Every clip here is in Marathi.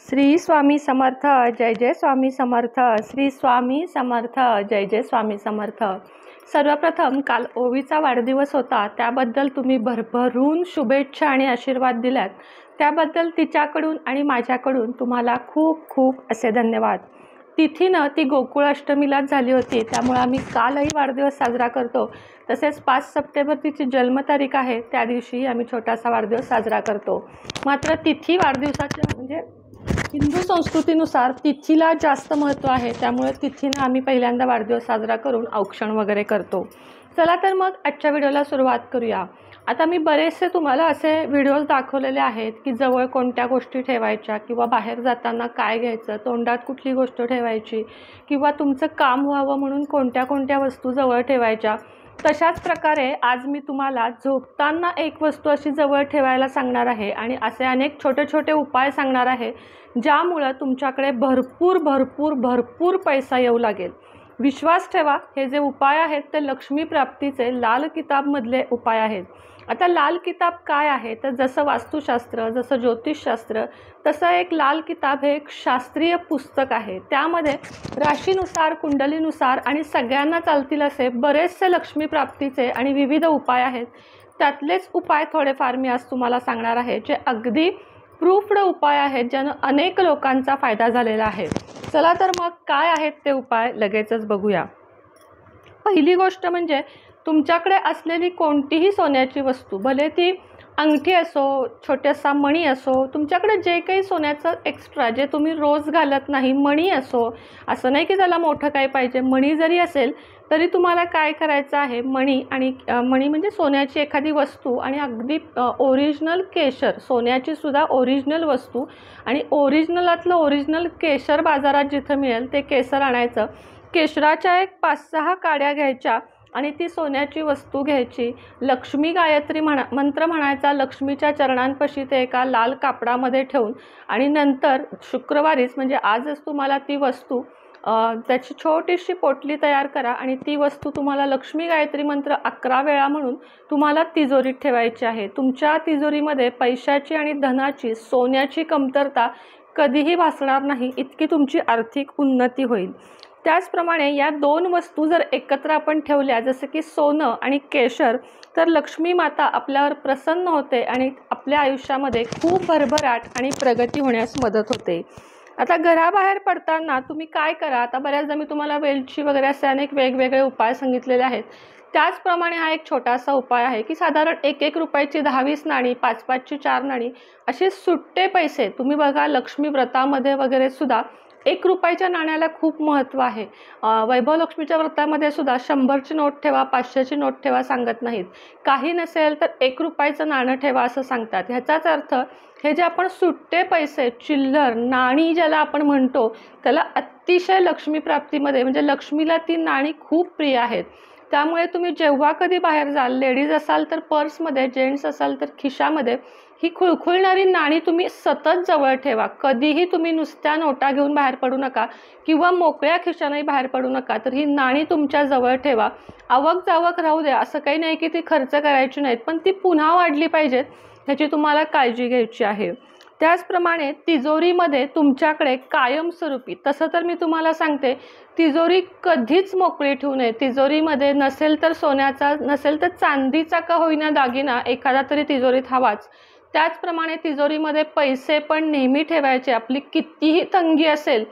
श्री स्वामी समर्थ जय जय स्वामी समर्थ श्री स्वामी समर्थ जय जय स्वामी समर्थ। सर्वप्रथम काल ओवीचा वाढदिवस होता, त्याबद्दल तुम्ही भरभरून शुभेच्छा आणि आशीर्वाद दिलात, त्याबद्दल तिच्याकडून आणि माझ्याकडून तुम्हाला खूप खूप असे धन्यवाद। तिथीनं ती गोकुळाष्टमीलाच झाली होती, त्यामुळे आम्ही कालही वाढदिवस साजरा करतो। तसेच 5 सप्टेंबर तिची जन्मतारीख आहे, त्या दिवशी आम्ही छोटासा वाढदिवस साजरा करतो। मात्र तिथी वाढदिवसाच्या म्हणजे हिंदू संस्कृतीनुसार तिथीला जास्त महत्त्व आहे, त्यामुळे तिथीनं आम्ही पहिल्यांदा वाढदिवस साजरा करून औक्षण वगैरे करतो। चला तर मग आजच्या व्हिडिओला सुरुवात करूया। आता मी बरेचसे तुम्हाला असे व्हिडिओज दाखवलेले आहेत की जवळ कोणत्या गोष्टी ठेवायच्या किंवा बाहेर जाताना काय घ्यायचं, तोंडात कुठली गोष्ट ठेवायची किंवा तुमचं काम व्हावं म्हणून कोणत्या कोणत्या वस्तू जवळ ठेवायच्या। तशाच प्रकारे आज मी तुम्हाला झोपताना एक वस्तू अशी जवळ ठेवायला सांगणार आहे आणि असे अनेक छोटे छोटे उपाय सांगणार आहे, ज्यामुळे तुमच्याकडे भरपूर भरपूर भरपूर पैसा येऊ लागेल। विश्वास ठेवा, हे जे उपाय आहेत ते लक्ष्मी प्राप्तीचे लाल किताबमधले उपाय आहेत। आता लाल किताब काय आहे तर जसं वास्तुशास्त्र, जसं ज्योतिषशास्त्र, तसं एक लाल किताब हे एक शास्त्रीय पुस्तक आहे। त्यामध्ये राशीनुसार, कुंडलीनुसार आणि सगळ्यांना चालतील असे बरेचसे लक्ष्मी प्राप्तीचे आणि विविध उपाय आहेत। त्यातलेच उपाय थोडेफार मी आज तुम्हाला सांगणार आहे, जे अगदी प्रूफ्ड उपाय आहेत, ज्यानं अनेक लोकांचा फायदा झालेला आहे। चला तर मग काय आहेत ते उपाय लगेचच बघूया। पहिली गोष्ट म्हणजे तुमच्याकडे असलेली कोणतीही सोन्याची वस्तू, भले ती अंगठी असो, छोटासा मणी असो, तुमच्याकडे जे काही सोन्याचं एक्स्ट्रा जे तुम्ही रोज घालत नाही, मणी असो, असं नाही की त्याला मोठं काय पाहिजे, मणी जरी असेल तरी तुम्हाला काय करायचं आहे, मणी म्हणजे सोन्याची एखादी वस्तू आणि अगदी ओरिजिनल केशर, सोन्याची सुद्धा ओरिजिनल वस्तू आणि ओरिजिनलातलं ओरिजिनल केशर बाजारात जिथं मिळेल ते केशर आणायचं। केशराच्या एक 5-6 काड्या घ्यायच्या आणि ती सोन्याची वस्तू घ्यायची, लक्ष्मी गायत्री मंत्र म्हणायचा, लक्ष्मीच्या चरणांपाशी ते एका लाल कापडामध्ये ठेवून आणि नंतर शुक्रवारीच म्हणजे आजच तुम्हाला ती वस्तू त्याची छोटीशी पोटली तयार करा आणि ती वस्तू तुम्हाला लक्ष्मी गायत्री मंत्र 11 वेळा म्हणून तुम्हाला तिजोरीत ठेवायची आहे। तुमच्या तिजोरीमध्ये पैशाची आणि धनाची, सोन्याची कमतरता कधीही भासणार नाही, इतकी तुमची आर्थिक उन्नती होईल। त्याचप्रमाणे या 2 वस्तू जर एकत्र आपण ठेवल्या, जसं की सोनं आणि केशर, तर लक्ष्मी माता आपल्यावर प्रसन्न होते आणि आपल्या आयुष्यामध्ये खूप भरभराट आणि प्रगती होण्यास मदत होते। आता घराबाहेर पडताना तुम्ही काय करा, आता बऱ्याचदा मी तुम्हाला वेलची वगैरे असे अनेक वेगवेगळे उपाय सांगितलेले आहेत। त्याचप्रमाणे हा एक छोटासा उपाय आहे की साधारण 1-1 रुपयाची 10-20 नाणी, 5-5ची 4 नाणी असे सुट्टे पैसे तुम्ही बघा, लक्ष्मी व्रतामध्ये वगैरे सुद्धा 1 रुपयाच्या नाण्याला खूप महत्त्व आहे। वैभव लक्ष्मीच्या व्रतामध्ये सुद्धा 100ची नोट ठेवा, 500ची नोट ठेवा सांगत नाहीत, काही नसेल तर 1 रुपयाचं नाणं ठेवा असं सांगतात। ह्याचाच अर्थ हे जे आपण सुट्टे पैसे, चिल्लर, नाणी ज्याला आपण म्हणतो, त्याला अतिशय लक्ष्मी प्राप्तीमध्ये म्हणजे लक्ष्मीला ती नाणी खूप प्रिय आहेत। त्यामुळे तुम्ही जेव्हा कधी बाहेर जाल, लेडीज असाल तर पर्समध्ये, जेंट्स असाल तर खिशामध्ये, ही खुळखुळणारी नाणी तुम्ही सतत जवळ ठेवा। कधीही तुम्ही नुसत्या नोटा घेऊन बाहेर पडू नका किंवा मोकळ्या खिशानेही बाहेर पडू नका, तर ही नाणी तुमच्या जवळ ठेवा। आवक जावक राहू द्या, असं काही नाही की ती खर्च करायची नाहीत, पण ती पुन्हा वाढली पाहिजेत, ह्याची तुम्हाला काळजी घ्यायची आहे। त्याचप्रमाणे तिजोरीमध्ये तुमच्याकडे कायमस्वरूपी, तसं तर मी तुम्हाला सांगते, तिजोरी कधीच मोकळी ठेवू नये। तिजोरीमध्ये नसेल तर सोन्याचा, नसेल तर चांदीचा का होईना दागिना एखादा तरी तिजोरीत हवाच। त्याचप्रमाणे तिजोरीमध्ये पैसे पण नेहमी ठेवायचे। आपली कितीही तंगी असेल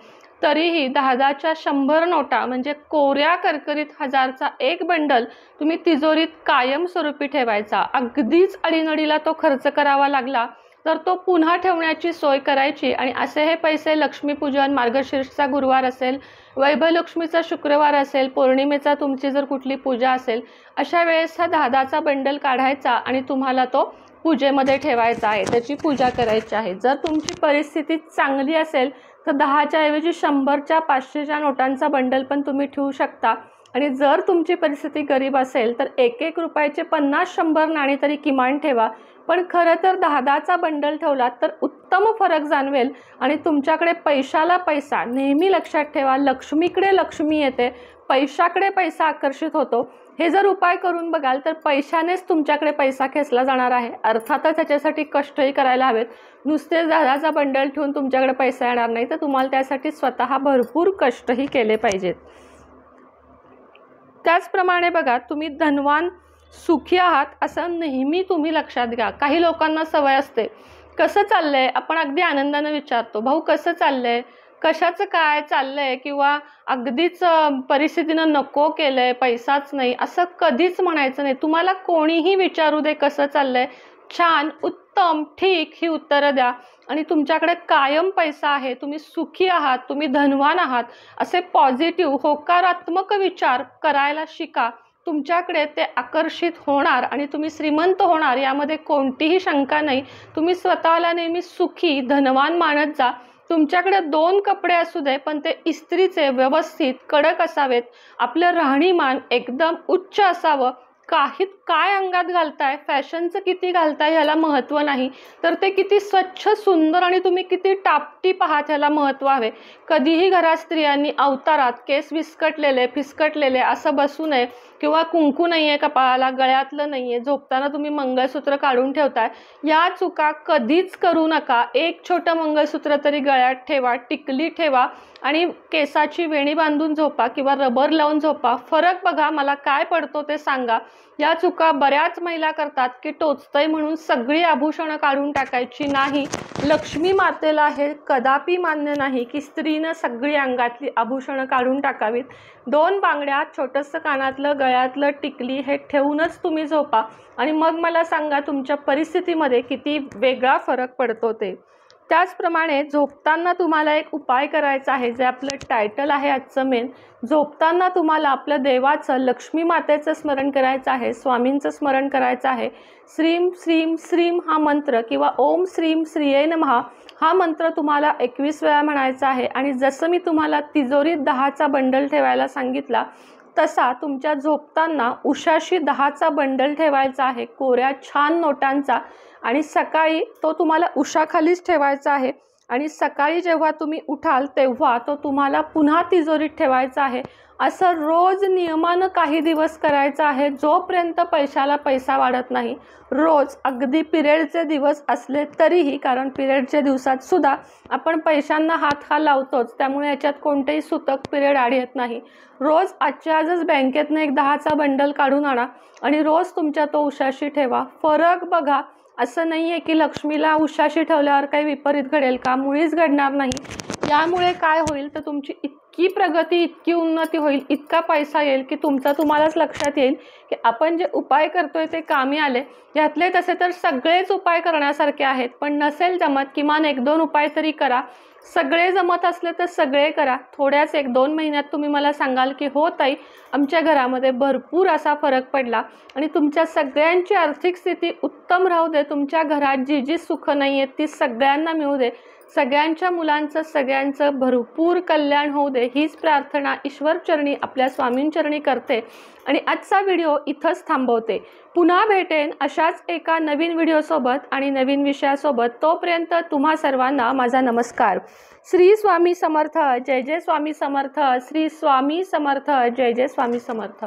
तरीही 10-10च्या 100 नोटा म्हणजे कोऱ्या करकरीत 1000चा एक बंडल तुम्ही तिजोरीत कायमस्वरूपी ठेवायचा। अगदीच अडीनडीला तो खर्च करावा लागला तर तो पुन्हा ठेवण्याची सोय करायची आणि असे हे पैसे लक्ष्मीपूजन, मार्गशीर्षचा गुरुवार असेल, वैभव लक्ष्मीचा शुक्रवार असेल, पौर्णिमेचा तुमची जर कुठली पूजा असेल, अशा वेळेस हा 10-10चा बंडल काढायचा आणि तुम्हाला तो पूजेमध्ये ठेवायचा आहे, त्याची पूजा करायची आहे। जर तुमची परिस्थिती चांगली असेल तर 10च्या ऐवजी 100च्या, 500च्या नोटांचा बंडल पण तुम्ही ठेवू शकता आणि जर तुमची परिस्थिती गरीब असेल तर 1-1 रुपयाचे 50-100 नाणी तरी किमान ठेवा। पण खरं तर 10-10चा बंडल ठेवला तर उत्तम फरक जाणवेल आणि तुमच्याकडे पैशाला पैसा, नेहमी लक्षात ठेवा, लक्ष्मीकडे लक्ष्मी येते पैशाकडे पैसा आकर्षित होतो. हे जर उपाय करून बघाल तर पैशानेच तुमच्याकडे पैसा खेचला जाणार आहे. अर्थातच त्याच्यासाठी कष्टही करायला हवेत. नुसते दादाचा बंडल ठेवून तुमच्याकडे पैसा येणार नाही, तर तुम्हाला त्यासाठी स्वतः भरपूर कष्टही केले पाहिजेत. त्याचप्रमाणे बघा, तुम्ही धनवान सुखी आहात असं नेहमी तुम्ही लक्षात घ्या. काही लोकांना सवय असते, कसं चाललंय आपण अगदी आनंदाने विचारतो, भाऊ कसं चाललंय, कशाचं काय चाललंय, किंवा अगदीच परिस्थितीनं नको केलंय, पैसाच नाही, असं कधीच म्हणायचं नाही. तुम्हाला कोणीही विचारू दे कसं चाललंय, छान, उत्तम, ठीक ही उत्तरं द्या. आणि तुमच्याकडे कायम पैसा आहे, तुम्ही सुखी आहात, तुम्ही धनवान आहात, असे पॉझिटिव्ह होकारात्मक विचार करायला शिका. तुमच्याकडे ते आकर्षित होणार आणि तुम्ही श्रीमंत होणार, यामध्ये कोणतीही शंका नाही. तुम्ही स्वतःला नेहमी सुखी धनवान मानत जा. तुमच्याकडे 2 कपडे असू दे, पण ते इस्त्रीचे व्यवस्थित कडक असावेत. आपलं राहणीमान एकदम उच्च असावं. काय अंगात घालताय, फॅशनचं किती घालताय ह्याला महत्त्व नाही, तर ते किती स्वच्छ सुंदर आणि तुम्ही किती टापटीप आहात ह्याला महत्त्व हवे. कधीही घरात स्त्रियांनी अवतारात केस विस्कटलेले फिसकटलेले असं बसू नये, किंवा कुंकू नाही आहे कपाळाला, गळ्यातलं नाही आहे, झोपताना तुम्ही मंगळसूत्र काढून ठेवताय, या चुका कधीच करू नका. एक छोटं मंगळसूत्र तरी गळ्यात ठेवा, टिकली ठेवा आणि केसाची वेणी बांधून झोपा किंवा रबर लावून झोपा. फरक बघा, मला काय पडतो ते सांगा. या चुका बऱ्याच महिला करतात की टोचतंय म्हणून सगळी आभूषणं काढून टाकायची नाही. लक्ष्मी मातेला हे कदापि मान्य नाही की स्त्रीनं सगळी अंगातली आभूषणं काढून टाकावीत. 2 बांगड्या, छोटंसं कानातलं, गळ्यातलं, टिकली हे ठेवूनच तुम्ही झोपा आणि मग मला सांगा तुमच्या परिस्थितीमध्ये किती वेगळा फरक पडतो ते. त्याचप्रमाणे झोपताना तुम्हाला एक उपाय करायचा आहे, जे आपलं टायटल आहे आजचं मेन. झोपताना तुम्हाला आपल्या देवाचं, लक्ष्मी मातेचं स्मरण करायचं आहे, स्वामींचं स्मरण करायचं आहे. श्रीम श्रीम श्रीम हा मंत्र किंवा ओम श्रीम श्रीये नमः हा मंत्र तुम्हाला 21 वेळा म्हणायचा आहे. आणि जसं मी तुम्हाला तिजोरीत 10चा बंडल ठेवायला सांगितला, तसा तुमच्या झोपताना उशाशी 10चा बंडल ठेवायचा आहे, कोऱ्या छान नोटांचा. आणि सकाळी तो तुम्हाला उशाखालीच ठेवायचा आहे. आणि सकाळी जेव्हा तुम्ही उठाल तेव्हा तो तुम्हाला पुन्हा तिजोरीत ठेवायचा आहे. असं रोज नियमानं काही दिवस करायचं आहे, जोपर्यंत पैशाला पैसा वाढत नाही. रोज, अगदी पिरियडचे दिवस असले तरीही, कारण पिरियडच्या दिवसात सुद्धा आपण पैशांना हात लावतोच, त्यामुळे याच्यात कोणतेही सुतक पिरियड आड येत नाही. रोज आजच्या आजच बँकेतनं एक 10चा बंडल काढून आणा आणि रोज तुमच्या तो उशाशी ठेवा. फरक बघा. असं नाही आहे की लक्ष्मीला उशाशी ठेवल्यावर काही विपरीत घडेल का, मुळीच घडणार नाही. यामुळे काय होईल तर तुमची इतकी प्रगती, इतकी उन्नती होईल, इतका पैसा येईल की तुम्हालाच लक्षात येईल की आपण जे उपाय करतोय ते कामी आले. यातले तसे तर सगळेच उपाय करण्यासारखे आहेत, पण नसेल जमत किमान 1-2 उपाय तरी करा. सगळे जमत असले तर सगळे करा. थोड्याच 1-2 महिन्यात तुम्ही मला सांगाल की हो ताई, आमच्या घरामध्ये भरपूर असा फरक पडला आणि तुमच्या सगळ्यांची आर्थिक स्थिती उत्तम राहू दे. तुमच्या घरात जी जी सुख नाही आहेत ती सगळ्यांना मिळू दे. सगळ्यांच्या मुलांचं, सगळ्यांचं भरपूर कल्याण होऊ दे, हीच प्रार्थना ईश्वरचरणी, आपल्या स्वामींचरणी करते आणि आजचा व्हिडिओ इथंच थांबवते. पुन्हा भेटेन अशाच एका नवीन व्हिडिओसोबत आणि नवीन विषयासोबत. तोपर्यंत तुम्हा सर्वांना माझा नमस्कार. श्री स्वामी समर्थ. जय जय स्वामी समर्थ. श्री स्वामी समर्थ. जय जय स्वामी समर्थ.